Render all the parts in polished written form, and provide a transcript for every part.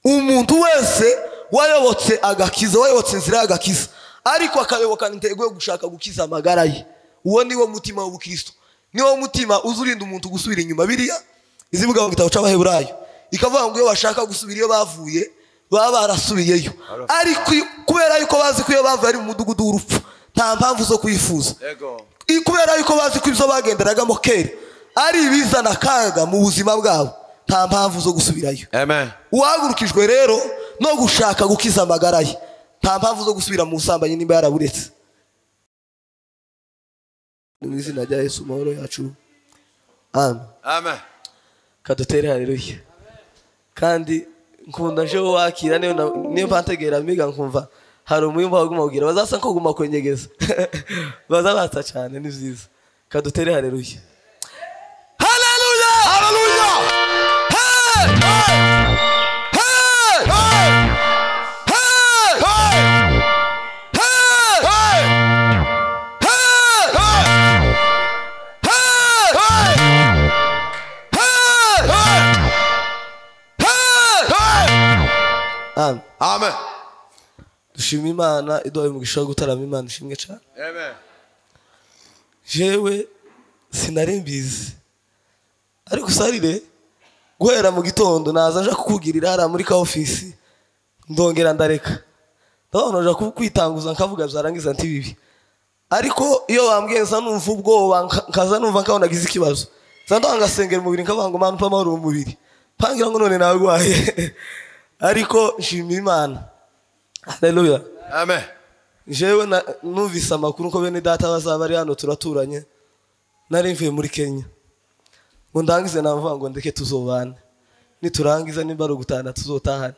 umuntu wese wayobotse agakiza, wayobotse inzira y'agakiza ariko akayobokana intego yo gushaka gukiza amagara ye, uwo ni wo mutima w'ubukristo, ni wo mutima uzurinda umuntu gusubira inyuma. Biriya izivuga mu gitabo c'Abaheburayo ikavuga ngo iyo bashaka gusubira iyo bavuye baba barasubiyeyo, ariko kubera yuko bazi ko iyo bavuye ari mu mudugudu w'urupfu nta mpamvu zo kwifuza, kubera yuko bazi ko ibyo bagenderagamo kera ari ibizana akaga mu buzima bwabo, nta mpamvu zo gusubirayo. Amen. Uhagurukijwe rero no gushaka gukiza amagara ye, nta mpamvu zo gusubira mu busambanyi nimba yaraburetse. Mu izina rya Yesu mahoro yacu. Amen. Amen. Kadutere haleluya. Kandi nkunda nje wakira niyo mpantegera miga nkumva hari umuyumba waguma kugira bazasa ko guma kwenyegeza bazabatsa cyane ni vyiza. Kadutere haleluya. Haleluya. Haleluya. Hey! Hey! Hey! Amen. Amen. Dushima Imana iduhaye umugisha wo gutarama Imana ishimwe cyane. Amen. Jewe sinari mbizi ariko sarire guhera mu gitondo naza nja kukugirira hara muri ka office ndongera ndareka ndabona nja kukwitanguza nkavuga byarangiza nti bibi, ariko iyo bambwiye nsa numva ubwoba nkaza numva nkabona gize ikibazo zandanga ngasengera umubiri nkabango Mana mpa amahoro mu mubiri pangira ngo none nawe gwaye ariko nshimira Imana. Haleluya. Amen. Jewe numvise amakuru ko bene data bazaba ari hano turaturanye, nari mvuye muri Kenya ngo ndangize navuga ngo ndeke tuzobana, niturangiza nimba ari gutana tuzotahana,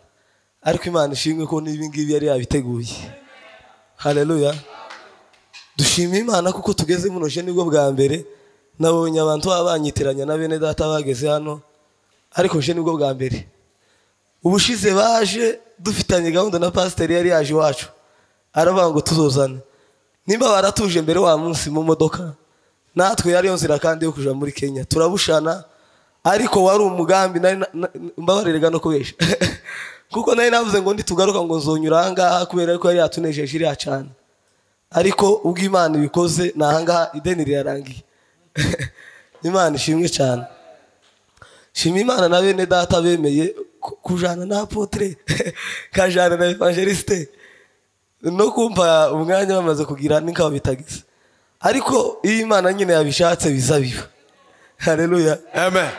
ariko Imana ishimwe ko nibi ngibi yari yabiteguye. Haleluya. Dushimira Imana kuko tugeze muno je nibwo bwa mbere nabonye abantu babanyitiranya na bene data bageze hano, ariko je nibwo bwa mbere. Ubushize baje dufitanye gahunda na pastor yari yaje wacu aravuga ngo tuzozana, nimba baratuje mbere wa munsi mu modoka natwe yari yonzira kandi yo kuja muri Kenya turabushana, ariko wari umugambi mbabarerega no kubesha kuko nari navuze ngo nditugaruka ngo nzonyura ahangaha kubera ko yari yatunejeje iri cyane, ariko ubwo Imana ibikoze nahangaha ideni rirarangiye. Imana ishimwe cyane. Shima Imana na bene data bemeye kujana na apotre kajana na evangeliste no kumva umwanya bamaze kugira ninkaba bitagize, ariko iyo Imana nyine yabishatse bizabiba. Haleluya. Amen.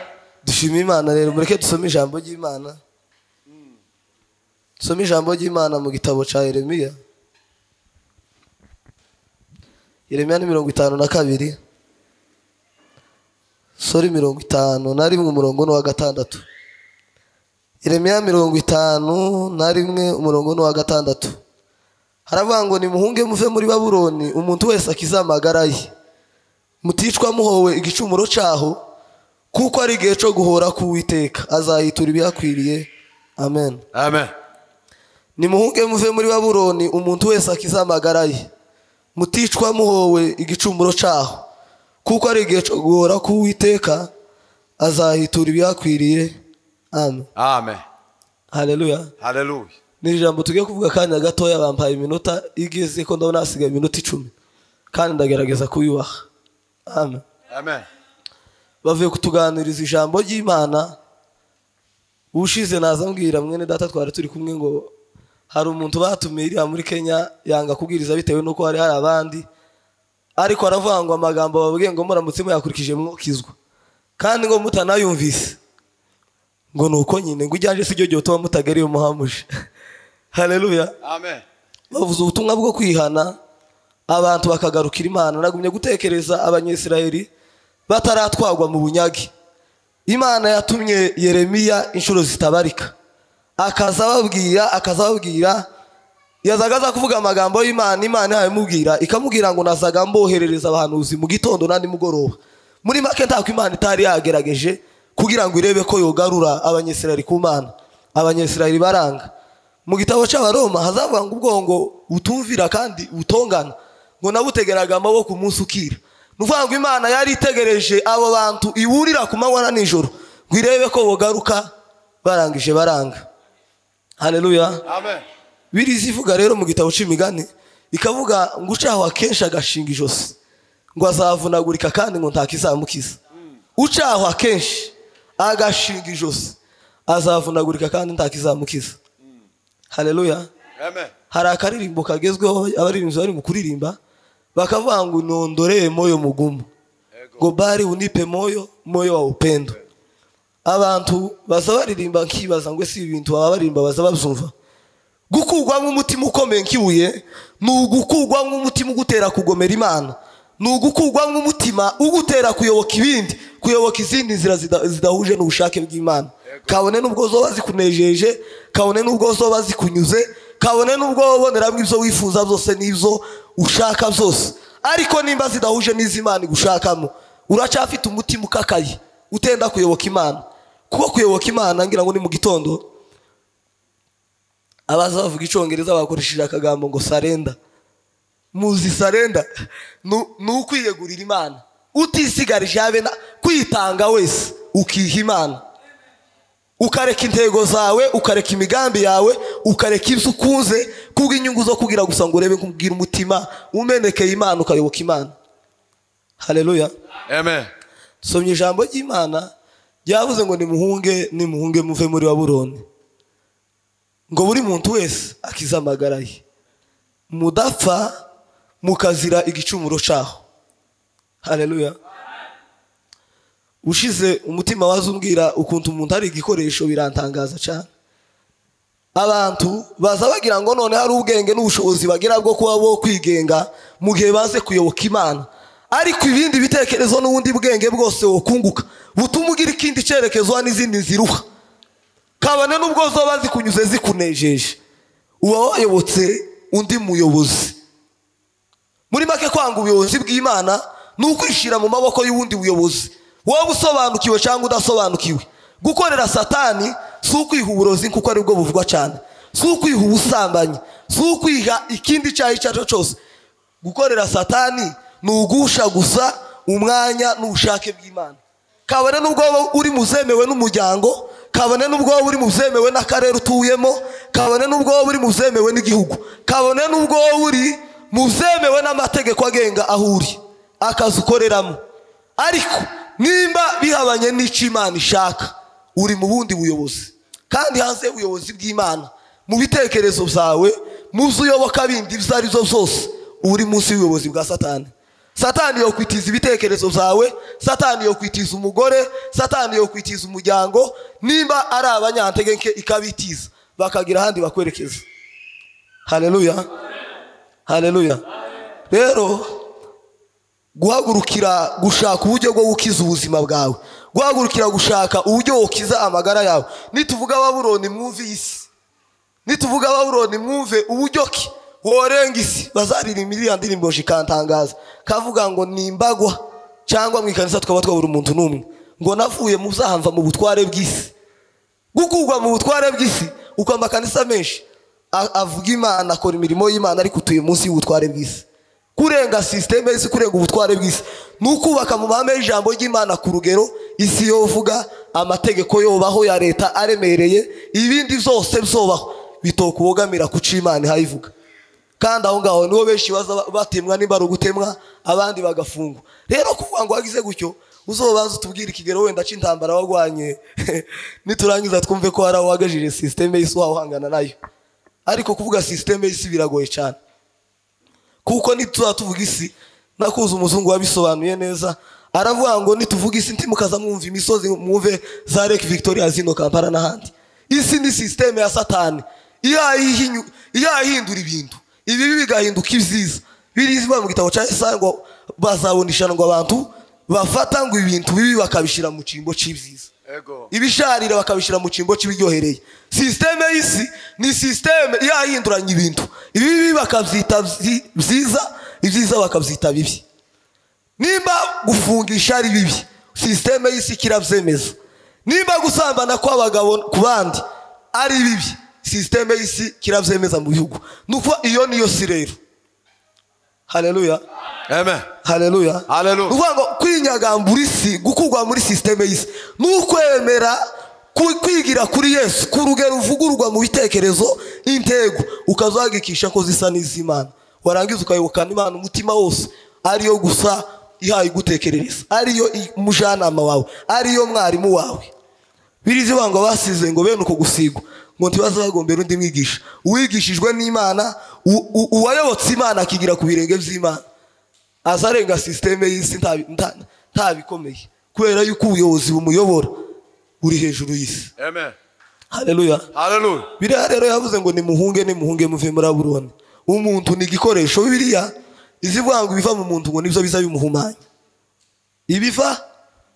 Dushima Imana rero mureke dusome ijambo ry'Imana. Dusome ijambo ry'Imana mu gitabo ca Yeremiya. Yeremiya 52 sori 51 umurongo wa gatandatu. Yeremiya 51 umurongo wa gatandatu. Haravuga ngo nimuhunge muve muri Babuloni umuntu wese akiza amagara ye, muticwa muhowe igicumuro cyaho, kuko ari igihe cyo guhora k'Uwiteka azahitura ibihakwiriye. Amen. Amen. Nimuhunge muve muri Babuloni umuntu wese akiza amagara ye, muticwa muhowe igicumuro cyaho, kuko ari igihe cyo guhora k'Uwiteka azahitura ibihakwiriye. Amen. Amen. Haleluya. Haleluya. Ni jambo tugiye kuvuga kanya gatoya bampaye iminota igeze ko ndabona hasigaye iminota 10 kandi ndagerageza kuyubaha. Amen. Amen. Bavuye kutuganiriza ijambo ry'Imana. Ushize naza mbwira mwene data twari turi kumwe ngo hari umuntu batumira muri Kenya yanga kubwiriza bitewe nuko hari abandi, ariko aravuga ngo amagambo babwiye ngo muramutse muyakurikije mwokizwa, kandi ngo mutanayumvise ngo nuko nyine ngo ujyaje sijyo gihe utuma mutagariye umuhamuje. Haleluya. Amen. Bavuze ubutumwa bwo kwihana abantu bakagarukira Imana. Nagumye gutekereza Abanyesirayeli bataratwagwa mu bunyagi, Imana yatumye Yeremiya inshuro zitabarika akazababwira yazagaza kuvuga amagambo y'Imana. Imana yamubwira ikamubwira ngo nazaga mboherereza abahanuzi mu gitondo nandi mugoroba. Muri make ntako Imana itari yagerageje kugira ngo irebe ko yogarura Abanyesirayeli ku Mana. Abanyesirayeli baranga. Mu gitabo cy'Abaroma hazavuga ngo ubwongo butumvira kandi butongana ngo nabutegeraga amaboko umunsi ukira. Nuvuga ngo Imana yari itegereje abo bantu iburira ku manywa na nijoro ngo irebe ko bogaruka, barangije baranga. Haleluya. Amen. Birizi ivuga rero mu gitabo c'imigani ikavuga ngo ucaho akenshi agashinga ijosi ngo azavunagurika kandi ngo ntakizamukiza. Ucaho akenshi agashinga ijosi azavunagurika kandi ntakizamukiza. Haleluya. Amen. Hari akaririmbo kagezweho abaririmbyi bari mu kuririmba bakavuga ngo nondoree moyo mugumu ngo bari unipe moyo wa upendo. Abantu baza baririmba nkibaza ngo ese ibintu baba baririmba baza babyumva. Gukugwamwe umutima ukomeye nkibuye n'ugukugwamwe umutima ugutera kugomera Imana n'ugukugwamwe umutima ugutera kuyoboka ibindi kuyoboka izindi nzira zidahuje n'ubushake bw'Imana. Kabone nubwo zo bazikunejeje, kabone nubwo zo bazikunyuze, kabone nubwo woboneramo ibyo wifuza byose n'ibyo ushaka byose, ariko nimba zidahuje n'iz'Imana igushakamo uracafite umutima ukakaye utenda kuyoboka Imana. Kuko kuyoboka Imana ngira ngo ni mu gitondo abaza bavuga icyongereza bakoresheje akagambo ngo surrender. Muzi surrender n'ukwiyegurira Imana utisigarije habe kwitanga wese ukiha Imana, ukareka intego zawe, ukareka imigambi yawe, ukareka ibyo ukunze kubw'inyungu zo kugira gusa ngo urebe kumbwira umutima umenekeye Imana ukayoboka Imana. Haleluya. Amen. Somye ijambo ry'Imana ryavuze ngo nimuhunge muve muri Babuloni ngo buri muntu wese akiza amagara ye mudapfa mukazira igicumuro cyaho. Haleluya. Ushize umutima wazumbwira ukuntu umuntu ari igikoresho birantangaza cyane. Abantu baza bagira ngo none hari ubwenge n'ubushobozi bagira bwo kuba bo kwigenga mu gihe baze kuyoboka Imana, ariko ibindi bitekerezo n'ubundi bwenge bwose wokunguka butuma ugira ikindi cyerekezo n'izindi ziruha. Kabane nubwo zo bazikunyuze zikunejeje uba wayobotse undi muyobozi. Muri make kwanga ubuyobozi bw'Imana n'ukwishira mu maboko y'ubundi buyobozi, wowe usobanukiwe cyangwa udasobanukiwe. Gukorera Satani si ukwiha uburozi kuko ari bwo buvugwa cyane, si ukwiha ubusambanyi, si ukwiha ikindi cyaha icyo ari cyo cyose. Gukorera Satani ni ugusha gusa umwanya n'ubushake bw'Imana. Kabone nubwo uri muzemewe n'umuryango, kabone nubwo uri muzemewe n'akarere utuyemo, kabone nubwo uri muzemewe n'igihugu, kabone nubwo uri muzemewe n'amategeko agenga aho uri akazi ukoreramo, ariko nimba bihabanye n'icyo Imana ishaka uri mu bundi buyobozi. Kandi hanze y'ubuyobozi bw'Imana mu bitekerezo byawe muzi uyoboka bindi ibyo ari byo byose uri munsi y'ubuyobozi bwa Satani. Satani yo kwitiza ibitekerezo byawe, Satani yo kwitiza umugore, Satani yo kwitiza umuryango. Nimba ari abanyantegeke ikabitiza bakagira ahandi bakwerekeza. Haleluya. Haleluya. Rero guhagurukira gushaka uburyo bwo gukiza ubuzima bwawe, guhagurukira gushaka uburyo wokiza amagara yawe. Nituvuga Babuloni mwumve isi, nituvuga Babuloni mwumve uburyo ki worenga isi. Bazaririmba iriya ndirimbo shikantangaza kavuga ngo nimbagwa cyangwa mu ikanisa twaba twabura umuntu n'umwe ngo navuye mu byahamva mu butware bw'isi. Gukugwa mu butware bw'isi uko amakanisa menshi avuga Imana, akora imirimo y'Imana, ariko utuye munsi y'ubutware bw'isi. Kurenga systeme y'isi, kurenga ubutware bw'isi n'ukubaka mu mahame y'ijambo ry'Imana ku rugero isi yovuga, amategeko yobaho ya leta aremereye, ibindi byose byobaho bitokubogamira ku Imana hayivuga. Kandi aho ngaho niho benshi batemwa nimba rugutemwa abandi bagafungwa. Rero kuvuga ngo wagize gutyo uzobanza utubwira ikigero wenda c'intambara wagwanye niturangiza twumve ko hari wagajije systeme y'isi wahangana nayo. Ariko kuvuga systeme y'isi biragoye cyane, kuko nituvuga isi nakuza umuzungu wabisobanuye neza, aravuga ngo nituvuga isi ntimukaza mwumva imisozi mwumve za Lake Victoria zino Kampala n'ahandi. Isi ni systeme ya Satani iyahindura ibintu ibi bigahinduka ibyiza. Birizwa mu gitabo cya Yesaya ngo bazabonisha ngo abantu bafata ngo ibintu bibi bakabishira mu cyimbo cy'ibyiza, ibisharira bakabishira mu cyimbo cy'ibiryohereye. Systeme y'isi ni systeme yahinduranye ibintu, ibi bakabyita byiza, ibyiza bakabyita bibi. Nimba gufungisha ari bibi, systeme y'isi kirabyemeza. Nimba gusambana kw'abagabo ku bandi ari bibi, systeme y'isi kirabyemeza mu bihugu. Nuko iyo niyo si rero. Haleluya. Amen. Haleluya. Haleluya. Nuko ngo kwinyagambura isi, gukugwa muri systeme y'isi, nukwemera kwigira kuri Yesu ku rugero uvugurwa mu bitekerezo intego ukazagikisha ko zisa n'iz'Imana, warangiza ukayobokana Imana umutima wose, ariyo gusa ihaye gutekerereza, ariyo umujyanama wawe, ariyo mwarimu wawe. Birizi bango basize ngo bene uko gusigwa ngo ntibazagombera undi mwigisha, uwigishijwe n'Imana, uwayobotse Imana akigira ku birenge by'Imana, azarenga systeme y'isi ntabikomeye, kubera yuko ubuyobozi bumuyobora uri hejuru y'isi. Amen. Haleluya. Haleluya. Biriya rero yavuze ngo nimuhunge muve muri Babuloni. Umuntu ni igikoresho. Biriya izivuga ngo ibiva mu muntu ngo nibyo biza bimuhumanya, ibiva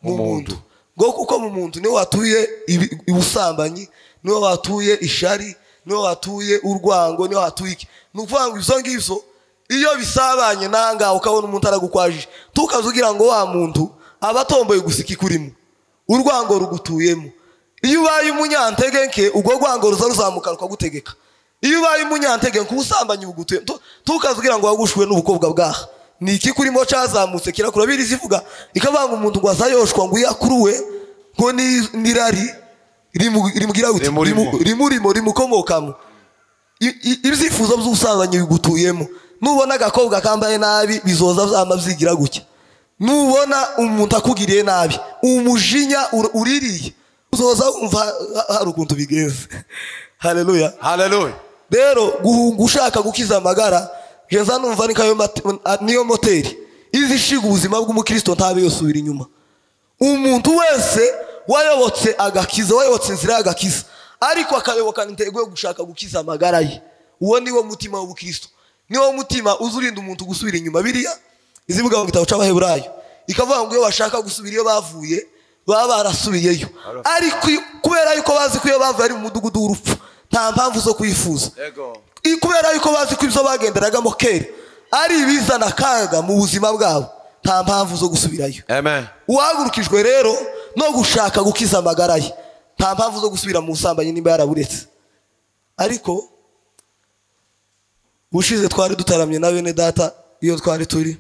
mu muntu ngo kuko mu muntu niwe watuye ubusambanyi, niwe watuye ishari, niwe watuye urwango, niwe watuye iki. Nukuvuga ngo izo ngivyo iyo bisabanye nanga ukabona umuntu aragukwajije, tukazugira ngo wa muntu abatomboye gusiki kurimo, urwango rugutuyemo. Iyo ubaye umunyantege nke ubwo rwango ruzamuka rukagutegeka. Iyo ubaye umunyantege nke ubusambanyi bugutuye, tukazugira ngo wagushwe n'ubukobwa bwaha, ni iki kurimo cyazamutse kirakura. Birizi ivuga ikavanga umuntu ngo azayoshwa ngo yakuruwe ngo nirari rimugira gute rimukomokamo. Ibyifuzo by'ubusambanyi bigutuyemo. Nubona agakobwa kambaye nabi bizoza byamabyigira gutya. Nubona umuntu akugiriye nabi umujinya uririye uzoza umva hari ukuntu bigenze. Haleluya. Haleluya. Rero guhunga ushaka gukiza amagara jeza numva niyo moteri izishiga ubuzima bw'umukristo ntabe yosubira inyuma. Umuntu wese wayobotse agakiza, wayobotse inzira y'agakiza ariko akayobokana intego yo gushaka gukiza amagara ye, uwo niwo mutima w'ubukristo, niwo mutima uzurinda umuntu gusubira inyuma. Biriya izivuga mu gitabo cy'Abaheburayo ikavuga ngo iyo bashaka gusubira iyo bavuye baba barasubiyeyo, ariko kubera yuko bazi ko iyo bavuye ari mu mudugudu w'urupfu nta mpamvu zo kwifuza, kubera yuko bazi ko ibyo bagenderagamo kera ari ibizana akaga mu buzima bwabo nta mpamvu zo gusubirayo. Amen. Uwahagurukijwe rero no gushaka gukiza amagara ye nta mpamvu zo gusubira mu busambanyi nimba yaraburetse. Ariko bushize twari dutaramye na bene data iyo twari turi,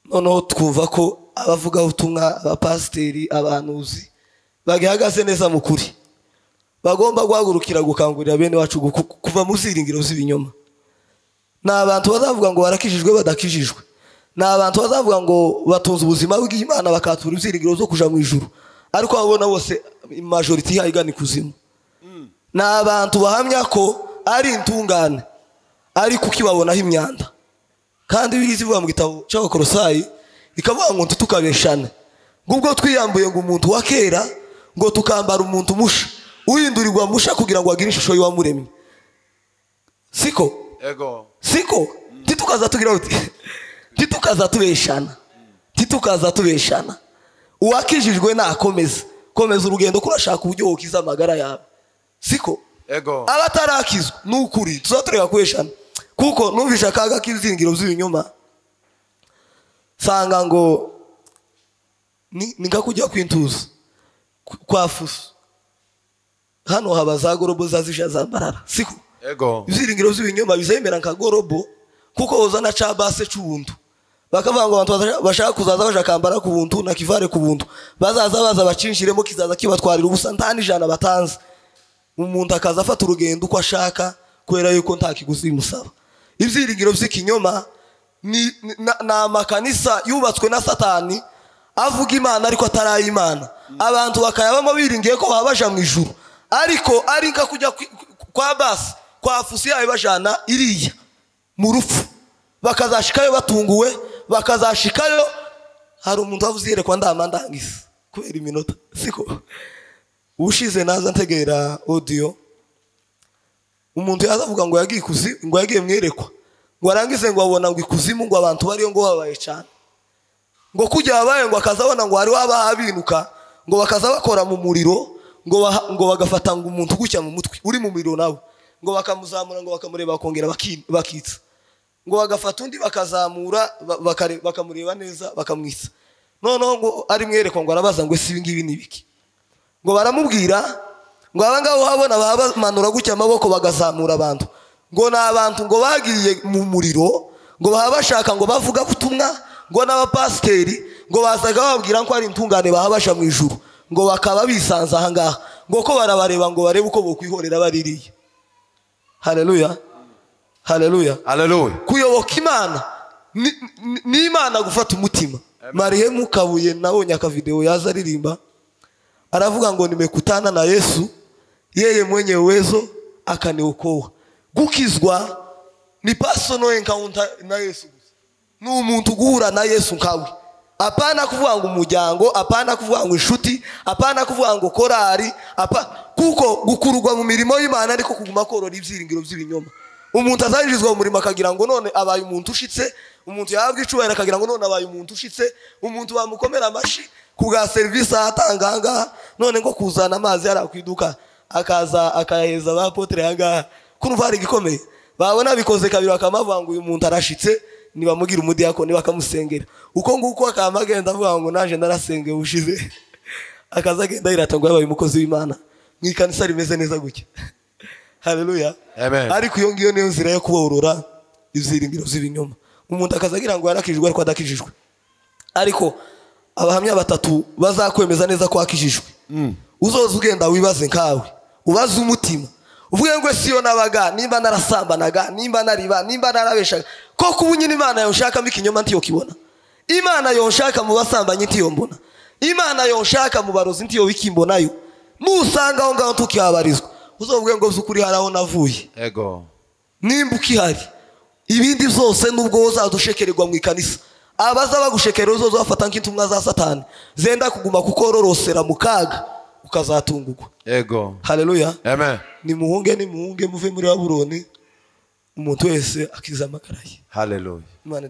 noneho twumva ko abavuga ubutumwa, abapasiteri, abanuzi bagihagaze neza mu kuri bagomba guhagurukira gukangurira bene wacu kuva mu ziringiro z'ibinyoma. Ni abantu bazavuga ngo barakijijwe badakijijwe, ni abantu bazavuga ngo batunze ubuzima bw'Imana bakatura ibyiringiro zo kuja mu ijuru, ariko babona bose majority igana ikuzimu. Ni abantu bahamya ko ari intungane ariko ukibabonaho imyanda. Kandi birizi bivuga mu gitabo cy'Abakolosayi ikavuga ngo tukabeshane, ngubwo twiyambuye ngo umuntu wa kera ngo tukambara umuntu musha uhindurirwa musha kugira ngo agire ishusho y'uwamuremye. Siko siko titukaza tugira uti titukaza tubeshana. Uwakijijwe nakomeza komeza urugendo kurashaka uburyo wokiza amagara yawe. Siko abatarakizwa n'ukuri tuzatureka kubeshana, kuko numvisha akaga k'izingiro z'ibinyoma sanga ngo ninga kujya kwintuza kwa fuso hano haba za gorobo zazisha zambarara. Siko ibyiringiro z'ibinyoma bizemera nka gorobo kuko uzana cha base c'ubuntu, bakavuga ngo abantu bashaka kuzaza bashakambara ku buntu na kivare ku buntu bazaza baza bacinshiremo kizaza kibatwarira ubusa ntani jana batanze. Umuntu akaza afata urugendo uko ashaka kubera yuko nta kiguzi musaba. Ibyiringiro by'ikinyoma ni amakanisa yubatswe na Satani avuga Imana ariko atari Imana. Abantu bakayabamo biringiye ko babaja mu ijuru, ariko ari nka kujya kwa basi kwa fusi yawe bajana iriya mu rupfu, bakazashikayo batunguwe, bakazashikayo hari umuntu wavuze yerekwa ndamandangiza kubera iminota. Siko ubushize naza ntegera audio umuntu yazavuga ngo yagiye ngo yagiye mwerekwa ngo arangize ngo abona ngo ikuzimu ngo abantu bariyo ngo babaye cyane, ngo kujya babaye ngo akazabona ngo hari wabahabinuka ngo bakaza bakora mu muriro ngo bagafata ngo umuntu gucya mu mutwe uri mu muriro nawe ngo bakamuzamura ngo bakamureba bakongera bakitsa, ngo bagafata undi bakazamura bakamureba neza bakamwitsa. Noneho ngo ari mwerekwa ngo arabaza ngo ese ibingibi nibiki, ngo baramubwira ngo abangabo habona bamanura gucya amaboko bagazamura abantu, ngo nabantu ngo bagiye mu muriro ngo bashaka ngo bavuga butumwa, ngo n'abapasiteri ngo bazaga babwira ko ari intungane bahabasha mu ijuru, ngo bakaba bisanze ahangaha ngo ko barabareba ngo barebe uko bokwihorera baririye. Haleluya, haleluya, haleluya. kuyoboka Imana ni Imana gufata umutima. Marehemu Kabuye nabonye akavideo yaza aririmba aravuga ngo nimekutana na Yesu, yeye mwenye uwezo akaniokoa. Gukizwa ni personal encounter na Yesu. Ni umuntu guhura na Yesu nkawe. Apana kuvuga ngo umuryango, apana kuvuga ngo inshuti, apana kuvuga ngo korari, kuko gukururwa mu mirimo y'Imana ariko kuguma korora ibyiringiro by'ibinyoma. Umuntu azajizwa mu murimo akagira ngo none abaye umuntu ushitse, umuntu yahabwa icubahiro akagira ngo none abaye umuntu ushitse, umuntu bamukomera amashi kubwa service atanganga, none ngo kuzana amazi yarakwiduka akaza akayaheza abapotre hanga kurumva ari gikomeye. Babona bikoze kabiri bakamavuga ngo uyu muntu arashitse, nibamugira umudiyakoni bakamusengera. Uko nguko akamagenda avuga ngo naje narasenge ushize akaza agenda yiratangwa yabaye umukozi w'Imana mwikanisa rimeze neza gutya. Haleluya, amen. Ariko iyo ngiyo niyo nzira yo kuborora ibyiringiro by'ibinyoma. Umuntu akazagira ngo yarakijijwe ariko adakijijwe. Ariko abahamya batatu bazakwemeza neza ko akijijwe. Uzoza ugenda wibaze nkawe, ubaze umutima, uvuge ngo siyo nabaga, nimba narasambanaga, nimba nariba, nimba narabeshaga, ko kubunyina Imana yonshaka ikinyoma ntiyo kibona. Imana yonshaka mu basambanyi ntiyo mbona. Imana yonshaka mu barozi ntiyo wikimbonayo. Musanga aho ngaho tukihabarizwa, uzovuge ngo zukuri haraho navuye. Ego. Nimba ukihari, ibindi byose nubwo uzadushekererwa mu ikanisa, abaza bagushekera uzozo bafata nk'intumwa za Satani zenda kuguma kukororosera mu kaga ukazatungurwa. Ego. Haleluya, amen. Nimuhunge muve muri Babuloni, umuntu wese akiza amagara ye. Haleluya. Imana